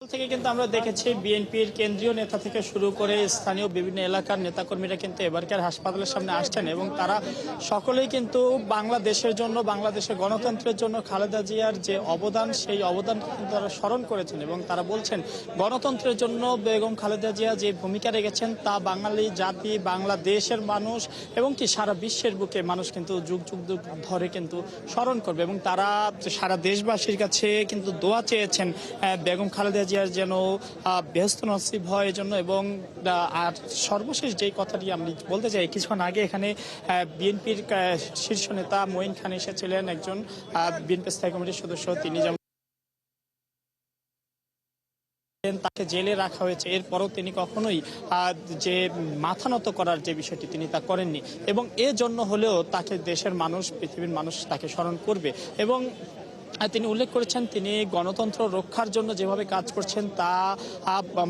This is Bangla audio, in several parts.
থেকে কিন্তু আমরা দেখেছি বিএনপির কেন্দ্রীয় নেতা থেকে শুরু করে স্থানীয় বিভিন্ন এলাকার নেতাকর্মীরা কিন্তু এবারকার হাসপাতালের সামনে আসছেন এবং তারা সকলেই কিন্তু বাংলাদেশের জন্য, বাংলাদেশের গণতন্ত্রের জন্য খালেদা জিয়ার যে অবদান, সেই অবদান কিন্তু তারা স্মরণ করেছেন এবং তারা বলছেন গণতন্ত্রের জন্য বেগম খালেদা জিয়া যে ভূমিকা রেখেছেন তা বাঙালি জাতি, বাংলাদেশের মানুষ এবং কি সারা বিশ্বের বুকে মানুষ কিন্তু যুগ যুগ ধরে কিন্তু স্মরণ করবে এবং তারা সারা দেশবাসীর কাছে কিন্তু দোয়া চেয়েছেন বেগম খালেদা জিয়ার যেন ব্যস্ত নসিব হয় এজন্য। এবং আর সর্বশেষ যেই কথাটি আমি বলতে চাই, কিছুক্ষণ আগে এখানে বিএনপির শীর্ষ নেতা মঈন খান এসেছিলেন, একজন বিএনপি স্থায়ী কমিটির সদস্য। তিনি যেমন তাকে জেলে রাখা হয়েছে, এরপরও তিনি কখনোই যে মাথা নত করার যে বিষয়টি তিনি তা করেননি এবং এর জন্য হলেও তাকে দেশের মানুষ, পৃথিবীর মানুষ তাকে স্মরণ করবে। এবং তিনি উল্লেখ করেছেন তিনি গণতন্ত্র রক্ষার জন্য যেভাবে কাজ করছেন তা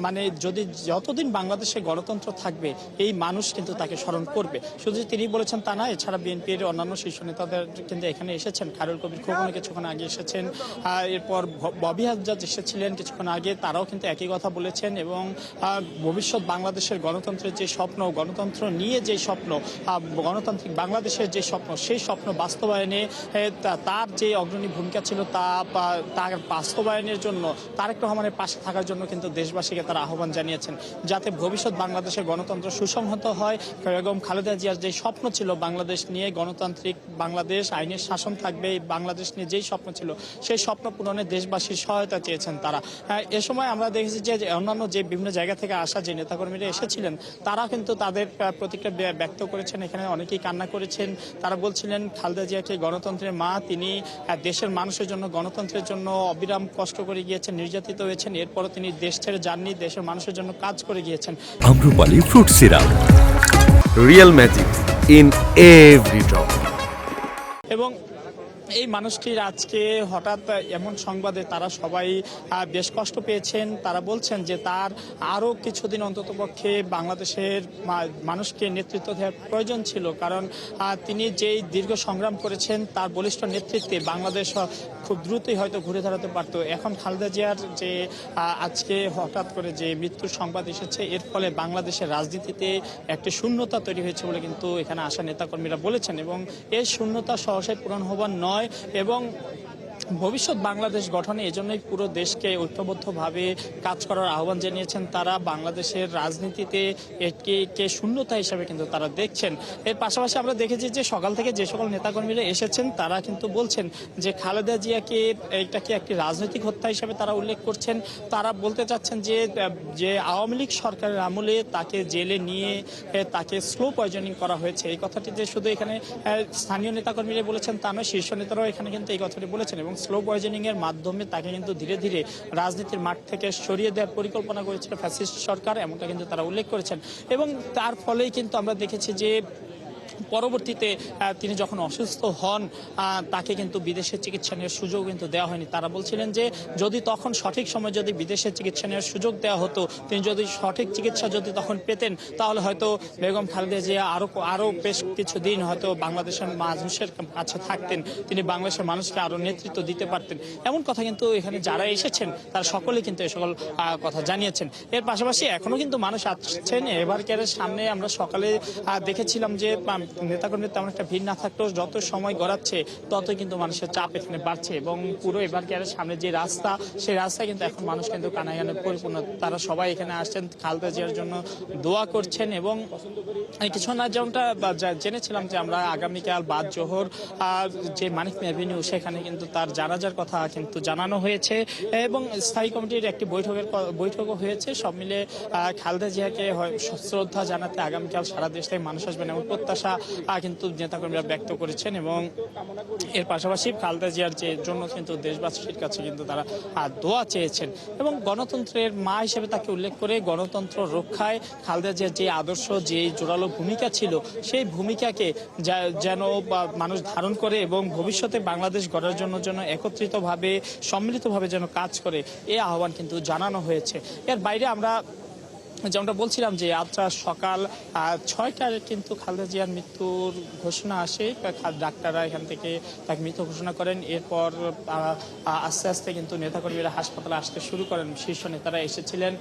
মানে যদি যতদিন বাংলাদেশে গণতন্ত্র থাকবে এই মানুষ কিন্তু তাকে স্মরণ করবে। শুধু তিনি বলেছেন তা না, এছাড়া বিএনপির অন্যান্য শীর্ষ নেতাদের কিন্তু এখানে এসেছেন। খায়রুল কবির খোকন কিছুক্ষণ আগে এসেছেন, এরপর ববি হাজজাজ এসেছিলেন কিছুক্ষণ আগে, তারাও কিন্তু একই কথা বলেছেন এবং ভবিষ্যৎ বাংলাদেশের গণতন্ত্রের যে স্বপ্ন, গণতন্ত্র নিয়ে যে স্বপ্ন, গণতান্ত্রিক বাংলাদেশের যে স্বপ্ন, সেই স্বপ্ন বাস্তবায়নে তার যে অগ্রণী ভূমিকা ছিল তার বাস্তবায়নের জন্য তারেক রহমানের পাশে থাকার জন্য কিন্তু দেশবাসীকে তারা আহ্বান জানিয়েছেন, যাতে ভবিষ্যৎ বাংলাদেশের গণতন্ত্র সুসংহত হয়। বেগম খালেদা জিয়ার যে স্বপ্ন ছিল বাংলাদেশ নিয়ে, গণতান্ত্রিক বাংলাদেশ, আইনের শাসন থাকবে, এই বাংলাদেশ নিয়ে যেই স্বপ্ন ছিল সেই স্বপ্ন পূরণে দেশবাসীর সহায়তা চেয়েছেন তারা। এ সময় আমরা দেখেছি যে অন্যান্য যে বিভিন্ন জায়গা থেকে আসা যে নেতাকর্মীরা এসেছিলেন তারা কিন্তু তাদের প্রতিক্রিয়া ব্যক্ত করেছেন। এখানে অনেকেই কান্না করেছেন, তারা বলছিলেন খালেদা জিয়াকে গণতন্ত্রের মা, তিনি দেশের মানুষের জন্য, গণতন্ত্রের জন্য অবিরাম কষ্ট করে গিয়েছেন, নির্যাতিত হয়েছেন, এরপরও তিনি দেশ ছেড়ে যাননি, দেশের মানুষের জন্য কাজ করে গিয়েছেন। Amrapali fruit syrup, real magic in every drop. এবং এই মানুষটির আজকে হঠাৎ এমন সংবাদে তারা সবাই বেশ কষ্ট পেয়েছেন। তারা বলছেন যে তার আরও কিছুদিন অন্ততপক্ষে বাংলাদেশের মানুষকে নেতৃত্ব দেওয়ার প্রয়োজন ছিল, কারণ তিনি যেই দীর্ঘ সংগ্রাম করেছেন তার বলিষ্ঠ নেতৃত্বে বাংলাদেশ খুব দ্রুতই হয়তো ঘুরে দাঁড়াতে পারত। এখন খালেদা জিয়ার যে আজকে হঠাৎ করে যে মৃত্যুর সংবাদ এসেছে, এর ফলে বাংলাদেশের রাজনীতিতে একটি শূন্যতা তৈরি হয়েছে বলে কিন্তু এখানে আসা নেতাকর্মীরা বলেছেন এবং এই শূন্যতা সহসাই পূরণ হবার নয় এবং ভবিষ্যৎ বাংলাদেশ গঠনে এজন্যই পুরো দেশকে ঐক্যবদ্ধভাবে কাজ করার আহ্বান জানিয়েছেন তারা। বাংলাদেশের রাজনীতিতে একে শূন্যতা হিসাবে কিন্তু তারা দেখছেন। এর পাশাপাশি আমরা দেখেছি যে সকাল থেকে যে সকল নেতাকর্মীরা এসেছেন তারা কিন্তু বলছেন যে খালেদা জিয়াকে এটাকে একটি রাজনৈতিক হত্যা হিসাবে তারা উল্লেখ করছেন। তারা বলতে চাচ্ছেন যে আওয়ামী লীগ সরকারের আমলে তাকে জেলে নিয়ে তাকে স্লো পয়জনিং করা হয়েছে। এই কথাটি যে শুধু এখানে স্থানীয় নেতাকর্মীরা বলেছেন তা নয়, শীর্ষ নেতারাও এখানে কিন্তু এই কথাটি বলেছেন এবং স্লো পয়জনিং এর মাধ্যমে তাকে কিন্তু ধীরে ধীরে রাজনীতির মাঠ থেকে সরিয়ে দেওয়ার পরিকল্পনা করেছিল ফ্যাসিস্ট সরকার, এমনটা কিন্তু তারা উল্লেখ করেছেন। এবং তার ফলেই কিন্তু আমরা দেখেছি যে পরবর্তীতে তিনি যখন অসুস্থ হন তাকে কিন্তু বিদেশে চিকিৎসা নেওয়ার সুযোগ কিন্তু দেওয়া হয়নি। তারা বলছিলেন যে যদি তখন সঠিক সময় যদি বিদেশে চিকিৎসা নেওয়ার সুযোগ দেওয়া হতো, তিনি যদি সঠিক চিকিৎসা যদি তখন পেতেন, তাহলে হয়তো বেগম খালেদা জিয়া আরও বেশ কিছুদিন হয়তো বাংলাদেশের মানুষের কাছে থাকতেন, তিনি বাংলাদেশের মানুষকে আরও নেতৃত্ব দিতে পারতেন। এমন কথা কিন্তু এখানে যারা এসেছেন তারা সকলেই কিন্তু এ সকল কথা জানিয়েছেন। এর পাশাপাশি এখনও কিন্তু মানুষ আসছেন। এবারকার সামনে আমরা সকালে দেখেছিলাম যে নেতাকর্মীদের তেমন একটা ভিড় না থাকলেও যত সময় গড়াচ্ছে ততই কিন্তু মানুষের চাপ এখানে বাড়ছে এবং পুরো এবারকার সামনে যে রাস্তা, সেই রাস্তায় কিন্তু এখন মানুষ কিন্তু কানাগানে পরিপূর্ণ। তারা সবাই এখানে আসছেন, খালেদা জিয়ার জন্য দোয়া করছেন এবং কিছু না যেমনটা জেনেছিলাম যে আমরা আগামীকাল বাদ জোহর যে মানিক অ্যাভিনিউ সেখানে কিন্তু তার জানাজার কথা কিন্তু জানানো হয়েছে এবং স্থায়ী কমিটির একটি বৈঠকও হয়েছে। সব মিলে খালেদা জিয়াকে শ্রদ্ধা জানাতে আগামীকাল সারা দেশ থেকে মানুষ আসবেন এমন প্রত্যাশা কিন্তু নেতাকর্মীরা ব্যক্ত করেছেন এবং এর পাশাপাশি খালেদা জিয়ার যে জন্য কিন্তু দেশবাসীর কাছে কিন্তু তারা দোয়া চেয়েছেন এবং গণতন্ত্রের মা হিসেবে তাকে উল্লেখ করে গণতন্ত্র রক্ষায় খালেদা জিয়ার যে আদর্শ, যে জোরালো ভূমিকা ছিল, সেই ভূমিকাকে যেন মানুষ ধারণ করে এবং ভবিষ্যতে বাংলাদেশ গড়ার জন্য একত্রিতভাবে, সম্মিলিতভাবে যেন কাজ করে, এই আহ্বান কিন্তু জানানো হয়েছে। এর বাইরে আমরা যেমনটা বলছিলাম যে আজ সকাল 6টায় কিন্তু খালেদা জিয়ার মৃত্যুর ঘোষণা আসে। ডাক্তাররা এখান থেকে তাকে মৃত ঘোষণা করেন। এরপর আস্তে আস্তে কিন্তু নেতাকর্মীরা হাসপাতালে আসতে শুরু করেন, শীর্ষ নেতারা এসেছিলেন।